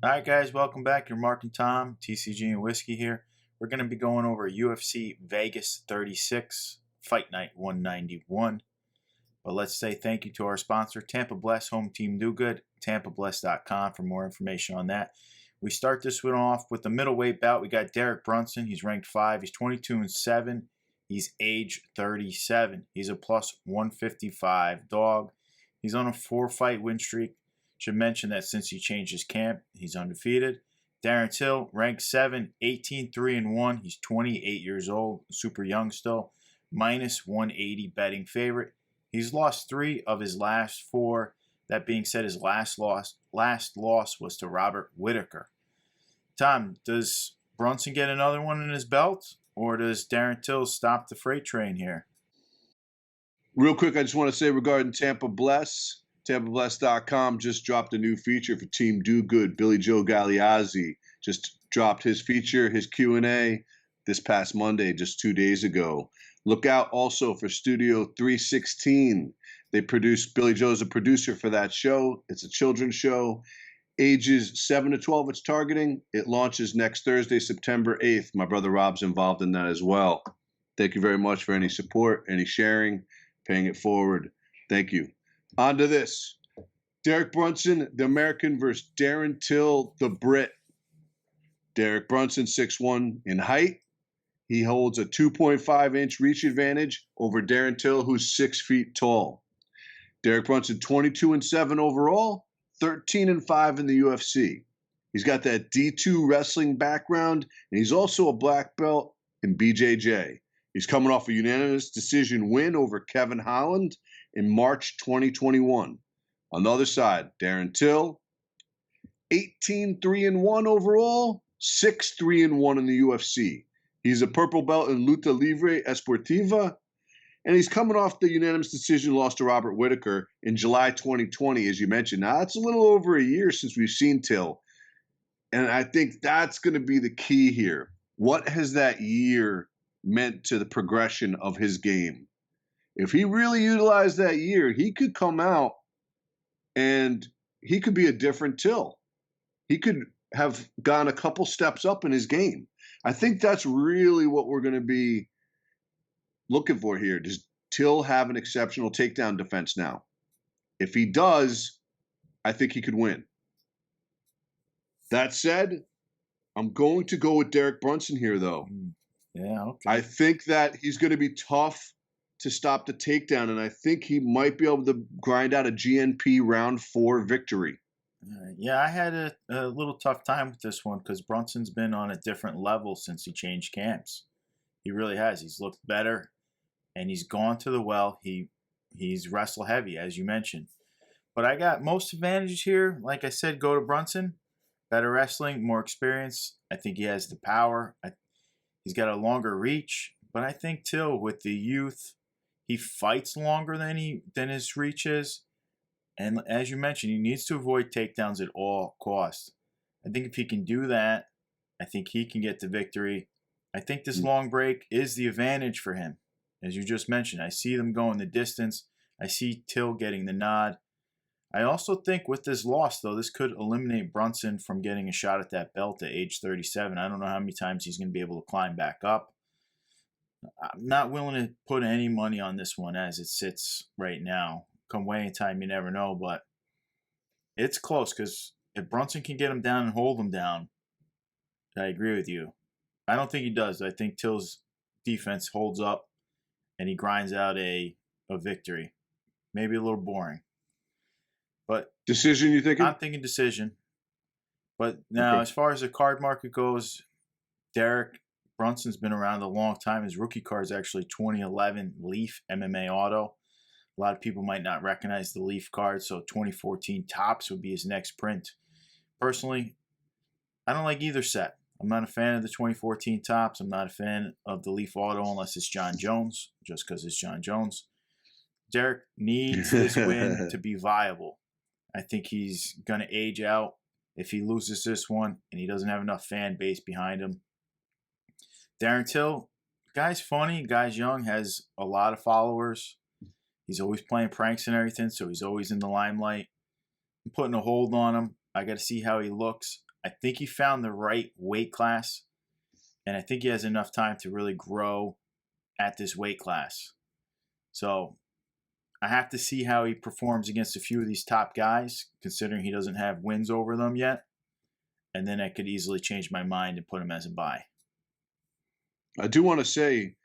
All right, guys, welcome back. You're Mark and Tom, TCG&Whiskey here. We're going to be going over UFC Vegas 36, Fight Night 191. But let's say thank you to our sponsor, Tampa Bless Home Team Do Good, TampaBless.com for more information on that. We start this one off with the middleweight bout. We got Derrick Brunson. He's ranked 5. He's 22-7. He's age 37. He's a plus 155 dog. He's on a 4-fight win streak. Should mention that since he changed his camp, he's undefeated. Darren Till, ranked 7, 18-3-1. He's 28 years old, super young still. Minus 180 betting favorite. He's lost 3 of his last 4. That being said, his last loss was to Robert Whittaker. Tom, does Brunson get another one in his belt, or does Darren Till stop the freight train here? Real quick, I just want to say regarding Tampa Bless, TampaBless.com just dropped a new feature for Team Do Good. Billy Joe Galeazzi just dropped his feature, his Q&A, this past Monday, just 2 days ago. Look out also for Studio 316. Billy Joe's a producer for that show. It's a children's show. Ages 7 to 12 it's targeting. It launches next Thursday, September 8th. My brother Rob's involved in that as well. Thank you very much for any support, any sharing, paying it forward. Thank you. On to this. Derrick Brunson, the American, versus Darren Till, the Brit. Derrick Brunson, 6'1" in height. He holds a 2.5-inch reach advantage over Darren Till, who's 6 feet tall. Derrick Brunson, 22-7 overall, 13-5 in the UFC. He's got that D2 wrestling background, and he's also a black belt in BJJ. He's coming off a unanimous decision win over Kevin Holland in March 2021. On the other side, Darren Till, 18-3-1 overall, 6-3-1 in the UFC. He's a purple belt in Luta Libre Esportiva, and he's coming off the unanimous decision loss to Robert Whittaker in July 2020, as you mentioned. Now, it's a little over a year since we've seen Till, and I think that's going to be the key here. What has that year meant to the progression of his game? If he really utilized that year, he could come out and he could be a different Till. He could have gone a couple steps up in his game. I think that's really what we're going to be looking for here. Does Till have an exceptional takedown defense now? If he does, I think he could win. That said, I'm going to go with Derrick Brunson here, though. Yeah, okay. I think that he's going to be tough to stop the takedown, and I think he might be able to grind out a GNP round 4 victory. Yeah, I had a little tough time with this one because Brunson's been on a different level since he changed camps. He really has. He's looked better, and he's gone to the well. He's wrestle heavy, as you mentioned. But I got most advantages here. Like I said, go to Brunson. Better wrestling, more experience. I think he has the power. He's got a longer reach. But I think Till, with the youth, he fights longer than his reach is. And as you mentioned, he needs to avoid takedowns at all costs. I think if he can do that, I think he can get the victory. I think this long break is the advantage for him. As you just mentioned, I see them going the distance. I see Till getting the nod. I also think with this loss, though, this could eliminate Brunson from getting a shot at that belt at age 37. I don't know how many times he's going to be able to climb back up. I'm not willing to put any money on this one as it sits right now. Come weighing time, you never know, but it's close because if Brunson can get him down and hold him down, I agree with you. I don't think he does. I think Till's defense holds up and he grinds out a victory. Maybe a little boring. But decision, you thinking? I'm thinking decision. But now, as far as the card market goes, Derrick Brunson's been around a long time. His rookie card is actually 2011 Leaf MMA Auto. A lot of people might not recognize the Leaf card, so 2014 Topps would be his next print. Personally, I don't like either set. I'm not a fan of the 2014 Topps. I'm not a fan of the Leaf Auto unless it's John Jones, just because it's John Jones. Derrick needs this win to be viable. I think he's going to age out if he loses this one and he doesn't have enough fan base behind him. Darren Till, guy's funny, guy's young, has a lot of followers. He's always playing pranks and everything, so he's always in the limelight. I'm putting a hold on him. I got to see how he looks. I think he found the right weight class, and I think he has enough time to really grow at this weight class. So I have to see how he performs against a few of these top guys, considering he doesn't have wins over them yet. And then I could easily change my mind and put him as a buy. I do want to say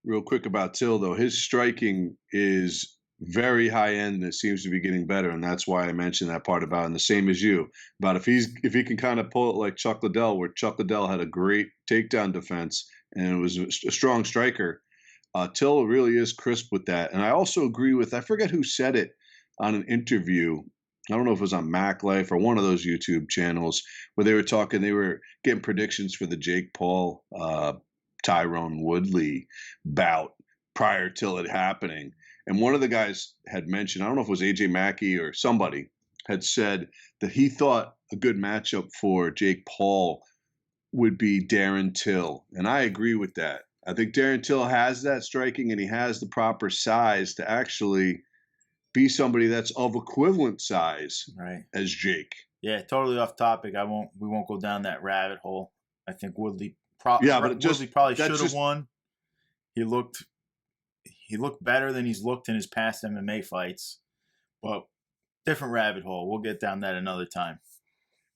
real quick about Till, though. His striking is very high end. It seems to be getting better, and that's why I mentioned that part about, and the same as you, about if he can kind of pull it like Chuck Liddell, where Chuck Liddell had a great takedown defense and it was a strong striker. Till really is crisp with that. And I also agree with, I forget who said it on an interview. I don't know if it was on Mac Life or one of those YouTube channels where they were getting predictions for the Jake Paul, Tyrone Woodley bout prior till it happening. And one of the guys had mentioned, I don't know if it was AJ Mackey or somebody, had said that he thought a good matchup for Jake Paul would be Darren Till. And I agree with that. I think Darren Till has that striking, and he has the proper size to actually be somebody that's of equivalent size as Jake. Yeah, totally off topic. We won't go down that rabbit hole. I think Woodley probably should have won. He looked better than he's looked in his past MMA fights, but different rabbit hole. We'll get down that another time.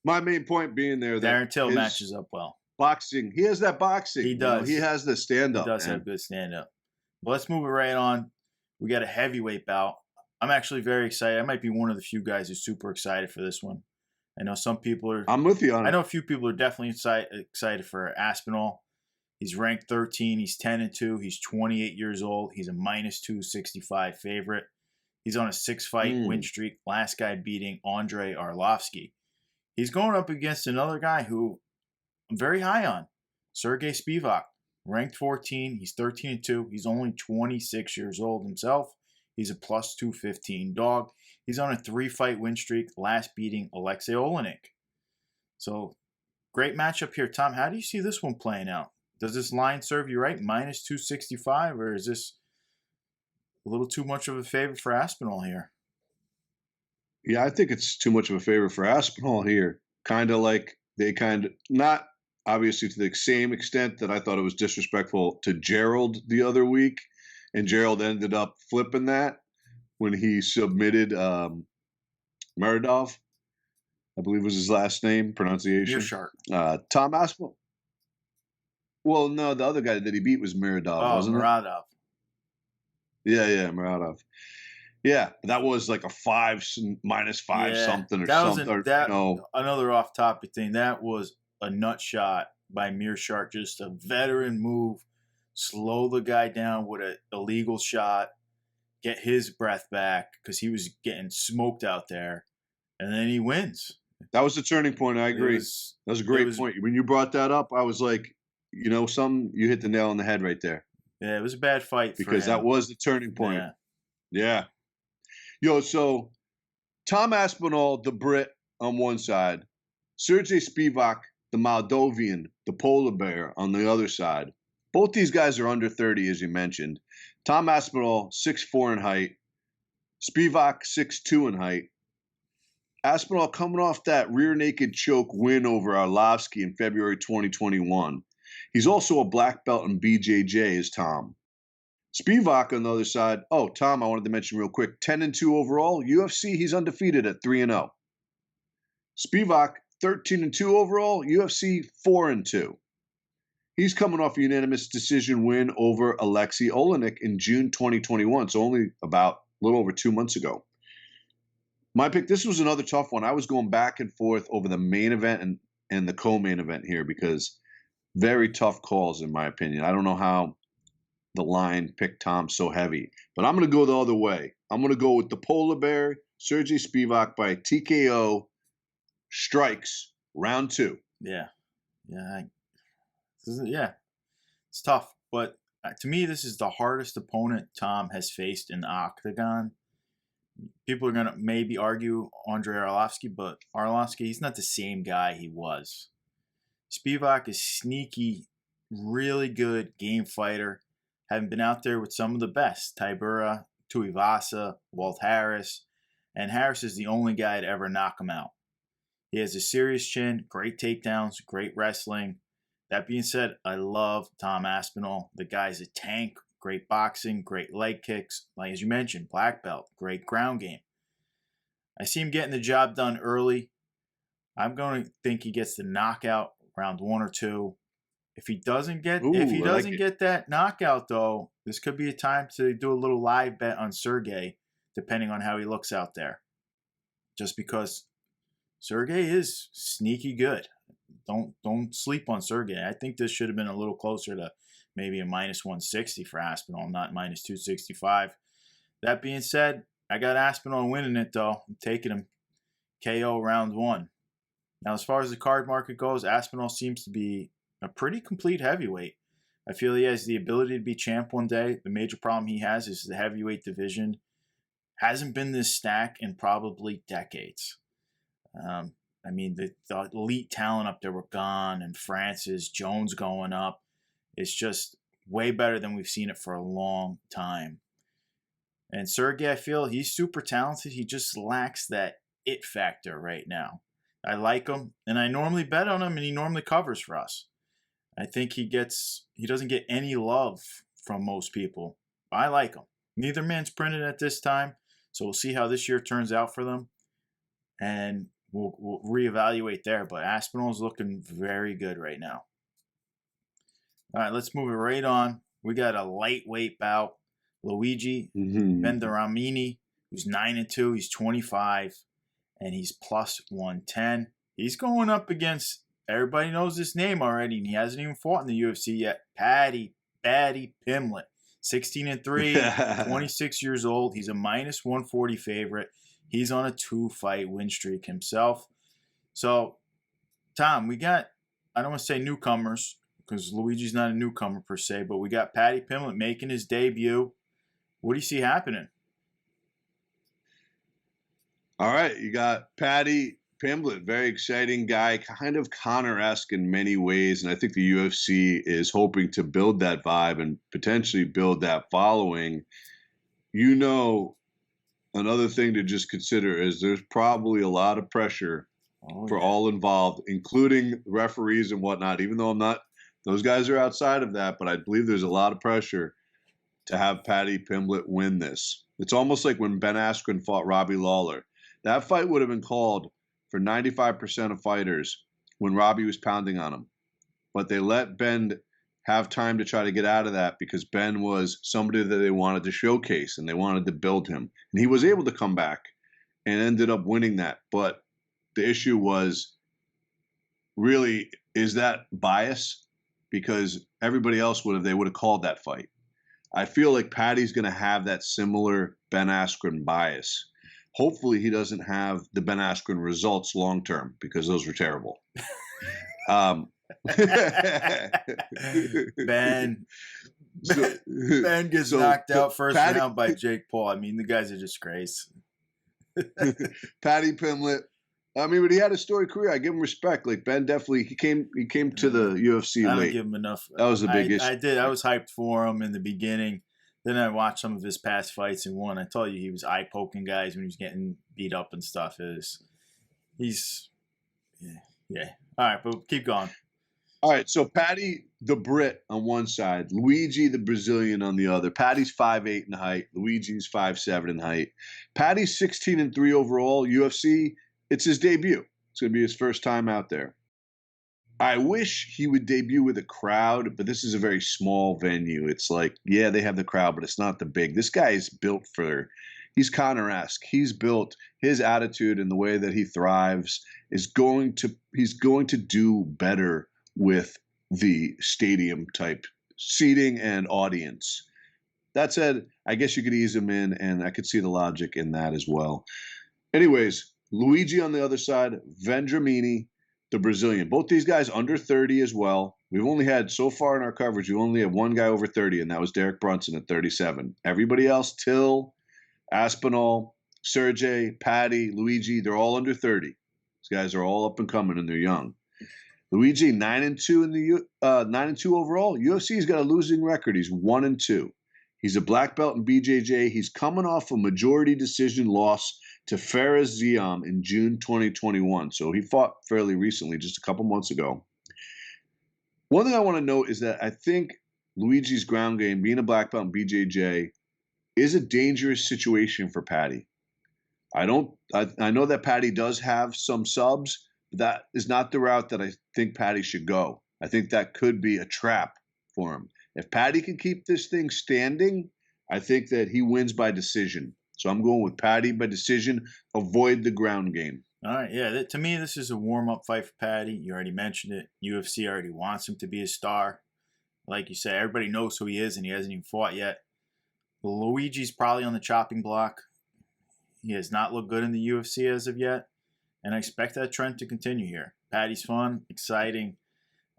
My main point being there that Darren Till matches up well. Boxing, he has that boxing. He does. He has the stand up. He does have good stand up. Well, let's move it right on. We got a heavyweight bout. I'm actually very excited. I might be one of the few guys who's super excited for this one. I know some people are. I'm with you on it. I know a few people are definitely excited for Aspinall. He's ranked 13. He's 10-2. He's 28 years old. He's a -265 favorite. He's on a 6-fight win streak. Last guy beating Andrei Arlovsky. He's going up against another guy who I'm very high on, Sergey Spivak, ranked 14. He's 13-2. He's only 26 years old himself. He's a +215 dog. He's on a 3-fight win streak, last beating Alexei Olenek. So, great matchup here. Tom, how do you see this one playing out? Does this line serve you right, -265, or is this a little too much of a favor for Aspinall here? Yeah, I think it's too much of a favor for Aspinall here. Not obviously to the same extent that I thought it was disrespectful to Gerald the other week, and Gerald ended up flipping that when he submitted Muradov, I believe was his last name, pronunciation. Tom Aspinall. Well, no, the other guy that he beat was Muradov, wasn't Muradov. it? Yeah, Muradov. Yeah, that was like a -5 something or something. Another off-topic thing. That was a nut shot by Mearshart, just a veteran move, slow the guy down with an illegal shot, get his breath back because he was getting smoked out there, and then he wins. That was the turning point. I agree. That was a great point. When you brought that up, I was like, you hit the nail on the head right there. Yeah, it was a bad fight because that was the turning point. Yeah. So Tom Aspinall, the Brit, on one side, Sergey Spivak, the Moldovan, the polar bear, on the other side. Both these guys are under 30, as you mentioned. Tom Aspinall, 6'4" in height. Spivak, 6'2" in height. Aspinall coming off that rear naked choke win over Arlovsky in February 2021. He's also a black belt in BJJ, as Tom. Spivak on the other side. Oh, Tom, I wanted to mention real quick. 10-2 overall. UFC, he's undefeated at 3-0. Spivak, 13-2 overall. UFC, 4-2. He's coming off a unanimous decision win over Alexei Olenek in June 2021. So only about a little over 2 months ago. My pick, this was another tough one. I was going back and forth over the main event and the co-main event here because very tough calls, in my opinion. I don't know how the line picked Tom so heavy. But I'm going to go the other way. I'm going to go with the polar bear, Sergey Spivak by TKO strikes, round 2. Yeah. It's tough. But to me, this is the hardest opponent Tom has faced in the octagon. People are going to maybe argue Andrei Arlovsky, but Arlovsky, he's not the same guy he was. Spivak is sneaky, really good game fighter. Having been out there with some of the best, Tybura, Tuivasa, Walt Harris, and Harris is the only guy to ever knock him out. He has a serious chin, great takedowns, great wrestling. That being said, I love Tom Aspinall. The guy's a tank, great boxing, great leg kicks. Like as you mentioned, black belt, great ground game. I see him getting the job done early. I'm going to think he gets the knockout round 1 or 2. If he doesn't get get that knockout though, this could be a time to do a little live bet on Sergey, depending on how he looks out there. Just because Sergey is sneaky good. Don't sleep on Sergey. I think this should have been a little closer to maybe a minus 160 for Aspinall, not minus 265. That being said, I got Aspinall winning it though. I'm taking him KO round 1. Now, as far as the card market goes, Aspinall seems to be a pretty complete heavyweight. I feel he has the ability to be champ one day. The major problem he has is the heavyweight division hasn't been this stacked in probably decades. I mean, the elite talent up there were gone, and Francis, Jones going up. It's just way better than we've seen it for a long time. And Sergey, I feel he's super talented. He just lacks that it factor right now. I like him, and I normally bet on him, and he normally covers for us. I think he doesn't get any love from most people. I like him. Neither man's printed at this time, so we'll see how this year turns out for them, and we'll reevaluate there. But Aspinall's looking very good right now. All right, let's move it right on. We got a lightweight bout. Luigi Bendemini, who's 9-2. He's 25, and he's plus 110. He's going up against, everybody knows his name already, and he hasn't even fought in the UFC yet. Patty Pimlet, 16-3, 26 years old. He's a minus 140 favorite. He's on a 2-fight win streak himself. So, Tom, we got, I don't want to say newcomers, because Luigi's not a newcomer per se, but we got Patty Pimlet making his debut. What do you see happening? All right, you got Patty Pimlet, very exciting guy, kind of Conor-esque in many ways, and I think the UFC is hoping to build that vibe and potentially build that following. You know, another thing to just consider is there's probably a lot of pressure for all involved, including referees and whatnot, even though I'm not, those guys are outside of that, but I believe there's a lot of pressure to have Patty Pimlet win this. It's almost like when Ben Askren fought Robbie Lawler. That fight would have been called for 95% of fighters when Robbie was pounding on him. But they let Ben have time to try to get out of that because Ben was somebody that they wanted to showcase and they wanted to build him. And he was able to come back and ended up winning that. But the issue was really, is that bias? Because everybody else would have called that fight. I feel like Patty's going to have that similar Ben Askren bias. Hopefully he doesn't have the Ben Askren results long term because those were terrible. Ben gets knocked out first round by Jake Paul. I mean, the guy's a disgrace. Patty Pimlet. I mean, but he had a storied career. I give him respect. Like Ben definitely, he came to the UFC I late. don't give him enough. That was the big issue. I did. I was hyped for him in the beginning. Then I watched some of his past fights and won. I told you he was eye poking guys when he was getting beat up and stuff. Yeah. All right, but keep going. All right, so Patty the Brit on one side, Luigi the Brazilian on the other. Patty's 5'8" in height, Luigi's 5'7" in height. Patty's 16-3 overall. UFC, it's his debut. It's going to be his first time out there. I wish he would debut with a crowd, but this is a very small venue. It's like, yeah, they have the crowd, but it's not the big. This guy is built he's Conor-esque. He's built, his attitude and the way that he thrives he's going to do better with the stadium type seating and audience. That said, I guess you could ease him in, and I could see the logic in that as well. Anyways, Luigi on the other side, Bendemini, the Brazilian. Both these guys under 30 as well. We've only had, so far in our coverage, we only have one guy over 30, and that was Derrick Brunson at 37. Everybody else, Till, Aspinall, Sergey, Patty, Luigi, they're all under 30. These guys are all up and coming, and they're young. Luigi, 9-2 in the 9-2 overall. UFC's got a losing record. He's 1-2. He's a black belt in BJJ. He's coming off a majority decision loss to Fares Ziam in June 2021. So he fought fairly recently, just a couple months ago. One thing I want to note is that I think Luigi's ground game, being a black belt in BJJ, is a dangerous situation for Paddy. I know that Paddy does have some subs, but that is not the route that I think Paddy should go. I think that could be a trap for him. If Paddy can keep this thing standing, I think that he wins by decision. So I'm going with Paddy by decision. Avoid the ground game. All right, yeah. To me, this is a warm-up fight for Paddy. You already mentioned it. UFC already wants him to be a star. Like you said, everybody knows who he is, and he hasn't even fought yet. Luigi's probably on the chopping block. He has not looked good in the UFC as of yet, and I expect that trend to continue here. Paddy's fun, exciting.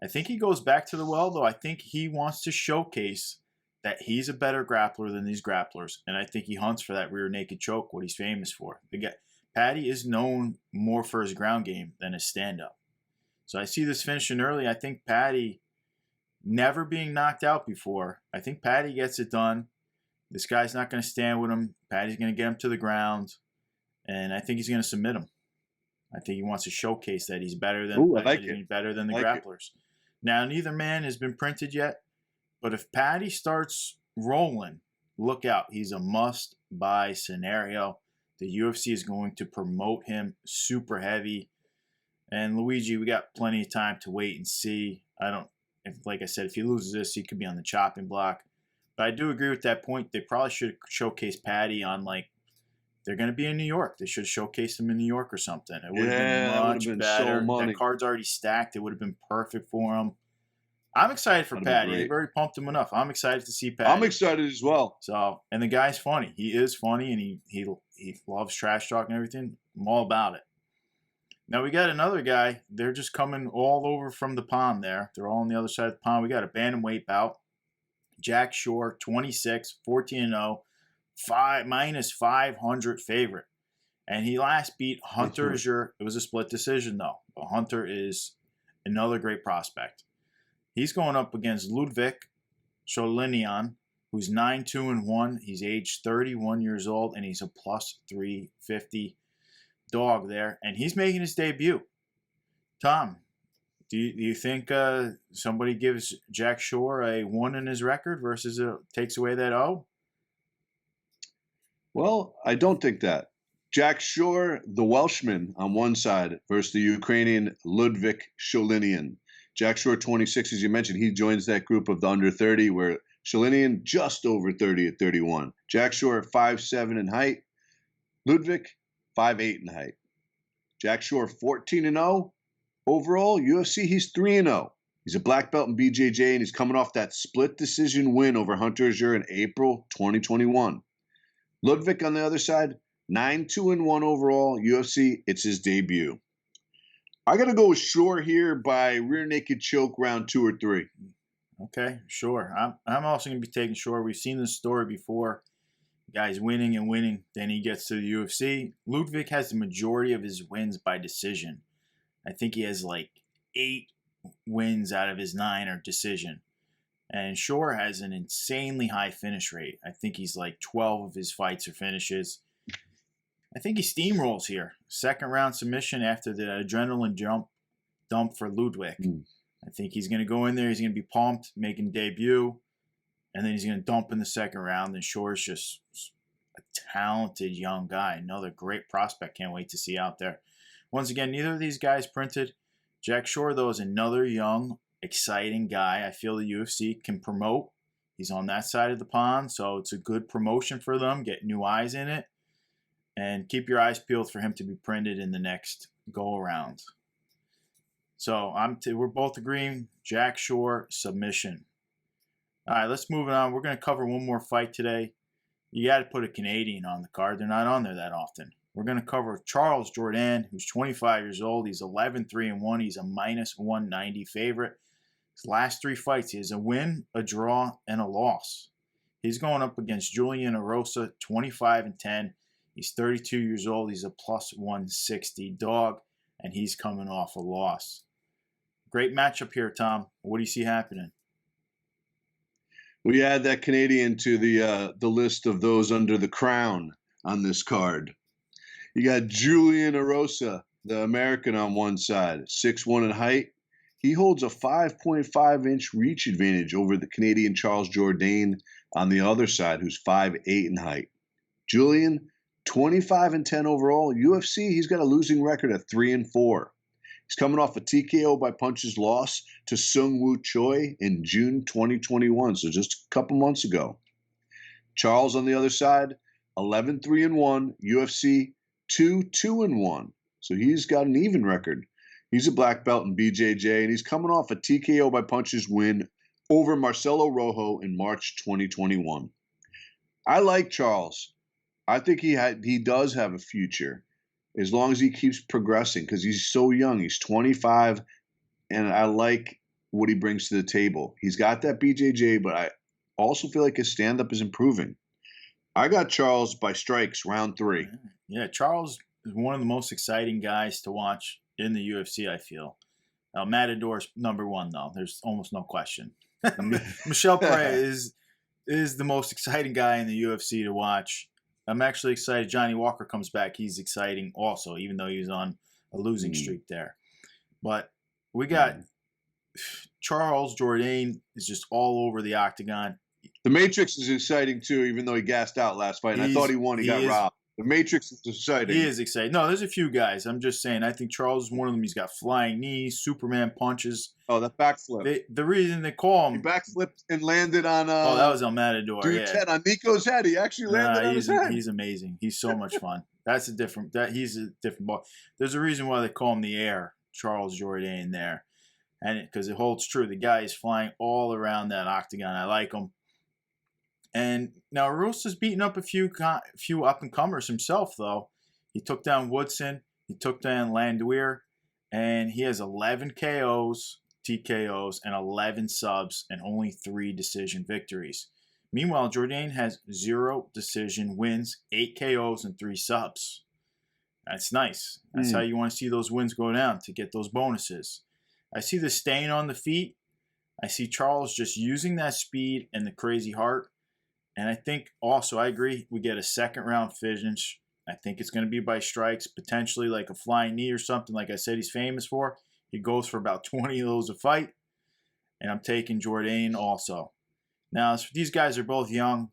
I think he goes back to the well, though. I think he wants to showcase that he's a better grappler than these grapplers, and I think he hunts for that rear naked choke, what he's famous for. Paddy is known more for his ground game than his stand-up. So I see this finishing early. I think Paddy, never being knocked out before, I think Paddy gets it done. This guy's not going to stand with him. Paddy's going to get him to the ground, and I think he's going to submit him. I think he wants to showcase that he's better than the grapplers. Now, neither man has been printed yet, but if Paddy starts rolling, look out. He's a must-buy scenario. The UFC is going to promote him super heavy. And Luigi, we got plenty of time to wait and see. Like I said, if he loses this, he could be on the chopping block. But I do agree with that point. They probably should showcase Paddy on, they're going to be in New York. They should showcase him in New York or something. It would have been much better. So that card's already stacked. It would have been perfect for him. I'm excited for Paddy. They've already pumped him enough. I'm excited to see Paddy. I'm excited as well. So, and the guy's funny. He is funny, and he loves trash talk and everything. I'm all about it. Now we got another guy. They're just coming all over from the pond there. They're all on the other side of the pond. We got a bantamweight bout. Jack Shore, 26, 14-0, minus 500 favorite. And he last beat Hunter Azure. It was a split decision, though. But Hunter is another great prospect. He's going up against Ludwig Chaulian, who's 9-2-1. He's aged 31 years old, and he's a plus 350 dog there. And he's making his debut. Tom, do you think somebody gives Jack Shore a 1 in his record versus takes away that O? Well, I don't think that. Jack Shore, the Welshman on one side versus the Ukrainian Ludwig Chaulian. Jack Shore, 26, as you mentioned, he joins that group of the under 30, where Chaulian just over 30 at 31. Jack Shore, 5'7" in height. Ludwig, 5'8" in height. Jack Shore, 14-0. Overall, UFC, he's 3-0. He's a black belt in BJJ, and he's coming off that split decision win over Hunter Azure in April 2021. Ludwig, on the other side, 9-2-1 overall. UFC, it's his debut. I got to go with Shore here by rear naked choke round 2 or 3. Okay, sure. I'm also going to be taking Shore. We've seen this story before. The guy's winning and winning. Then he gets to the UFC. Ludwig has the majority of his wins by decision. I think he has 8 wins out of his 9 are decision. And Shore has an insanely high finish rate. I think he's 12 of his fights are finishes. I think he steamrolls here. Second round submission after the adrenaline dump for Ludwig. I think he's going to go in there. He's going to be pumped, making debut. And then he's going to dump in the second round. And Shore's just a talented young guy. Another great prospect. Can't wait to see out there. Once again, neither of these guys printed. Jack Shore, though, is another young, exciting guy I feel the UFC can promote. He's on that side of the pond, so it's a good promotion for them. Get new eyes in it. And keep your eyes peeled for him to be printed in the next go-around. So we're both agreeing. Jack Shore, submission. All right, let's move on. We're going to cover one more fight today. You got to put a Canadian on the card. They're not on there that often. We're going to cover Charles Jourdain, who's 25 years old. He's 11-3-1. He's a minus 190 favorite. His last 3 fights, he has a win, a draw, and a loss. He's going up against Julian Rosa, 25-10. He's 32 years old. He's a plus 160 dog, and he's coming off a loss. Great matchup here, Tom. What do you see happening? We add that Canadian to the list of those under the crown on this card. You got Julian Rosa, the American, on one side, 6'1" in height. He holds a 5.5-inch reach advantage over the Canadian Charles Jourdain on the other side, who's 5'8" in height. Julian, 25-10 overall. UFC, he's got a losing record at 3-4. He's coming off a TKO by punches loss to Sung Woo Choi in June 2021, so just a couple months ago. Charles on the other side, 11-3-1, UFC 2-2-1. So he's got an even record. He's a black belt in BJJ, and he's coming off a TKO by punches win over Marcelo Rojo in March 2021. I like Charles. I think he does have a future as long as he keeps progressing because he's so young. He's 25, and I like what he brings to the table. He's got that BJJ, but I also feel like his stand-up is improving. I got Charles by strikes, round 3. Yeah, Charles is one of the most exciting guys to watch in the UFC, I feel. Matador's number 1, though. There's almost no question. Michel Pereira is the most exciting guy in the UFC to watch. I'm actually excited Johnny Walker comes back. He's exciting also, even though he's on a losing streak there. But we got Charles Jourdain is just all over the octagon. The Matrix is exciting too, even though he gassed out last fight. And I thought he won. He got robbed. The Matrix is exciting. He is exciting. No, there's a few guys. I'm just saying. I think Charles is one of them. He's got flying knees, Superman punches. Oh, that backflip. The reason they call him. He backflipped and landed on. Oh, that was El Matador. Dude's head, on Nico's head. He actually landed on his head. He's amazing. He's so much fun. He's a different ball. There's a reason why they call him the Air, Charles Jourdain there, and because it holds true. The guy is flying all around that octagon. I like him. And now Rosa's beating up a few up-and-comers himself, though. He took down Woodson. He took down Landwehr. And he has 11 KOs, TKOs, and 11 subs, and only 3 decision victories. Meanwhile, Jourdain has 0 decision wins, 8 KOs, and 3 subs. That's nice. That's how you want to see those wins go down, to get those bonuses. I see the stain on the feet. I see Charles just using that speed and the crazy heart. And I think also, I agree, we get a second-round finish. I think it's going to be by strikes, potentially like a flying knee or something like I said he's famous for. He goes for about 20 of those a fight. And I'm taking Jourdain also. Now, these guys are both young.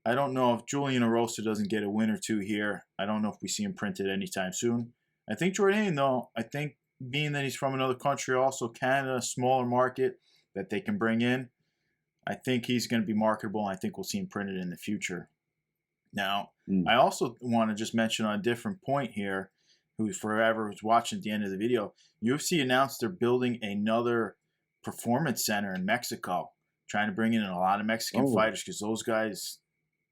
I don't know if Julian Rosa doesn't get a win or 2 here. I don't know if we see him printed anytime soon. I think Jourdain, though, I think being that he's from another country, also Canada, a smaller market that they can bring in, I think he's going to be marketable, and I think we'll see him printed in the future. Now, I also want to just mention on a different point here, who forever was watching at the end of the video, UFC announced they're building another performance center in Mexico, trying to bring in a lot of Mexican fighters because those guys,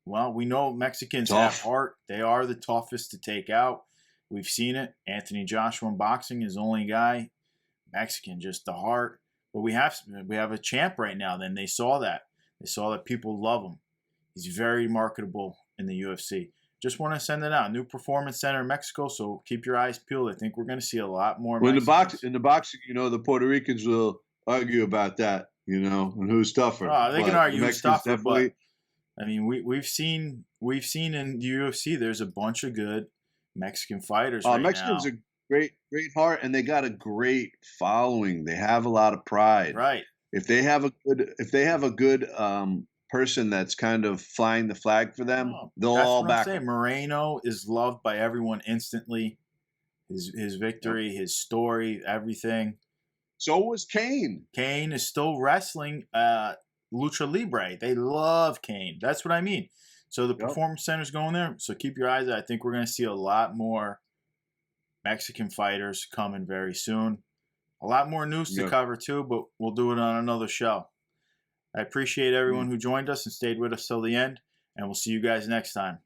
well, we know Mexicans have heart. They are the toughest to take out. We've seen it. Anthony Joshua in boxing is the only guy. Mexican, just the heart. But we have a champ right now. Then they saw that. They saw that people love him. He's very marketable in the UFC. Just want to send it out. New performance center in Mexico, so keep your eyes peeled. I think we're going to see a lot more. Well, in the boxing, the Puerto Ricans will argue about that, and who's tougher. They can argue who's tougher, but I mean, we've seen in the UFC there's a bunch of good Mexican fighters right Mexicans now. are great heart, and they got a great following. They have a lot of pride. Right. If they have a good person that's kind of flying the flag for them, they'll all back. That's what I'm saying. Moreno is loved by everyone instantly. His victory, his story, everything. So was Kane. Kane is still wrestling Lucha Libre. They love Kane. That's what I mean. So the performance center's going there. So keep your eyes out. I think we're going to see a lot more Mexican fighters coming very soon. A lot more news to cover too, but we'll do it on another show. I appreciate everyone who joined us and stayed with us till the end, and we'll see you guys next time.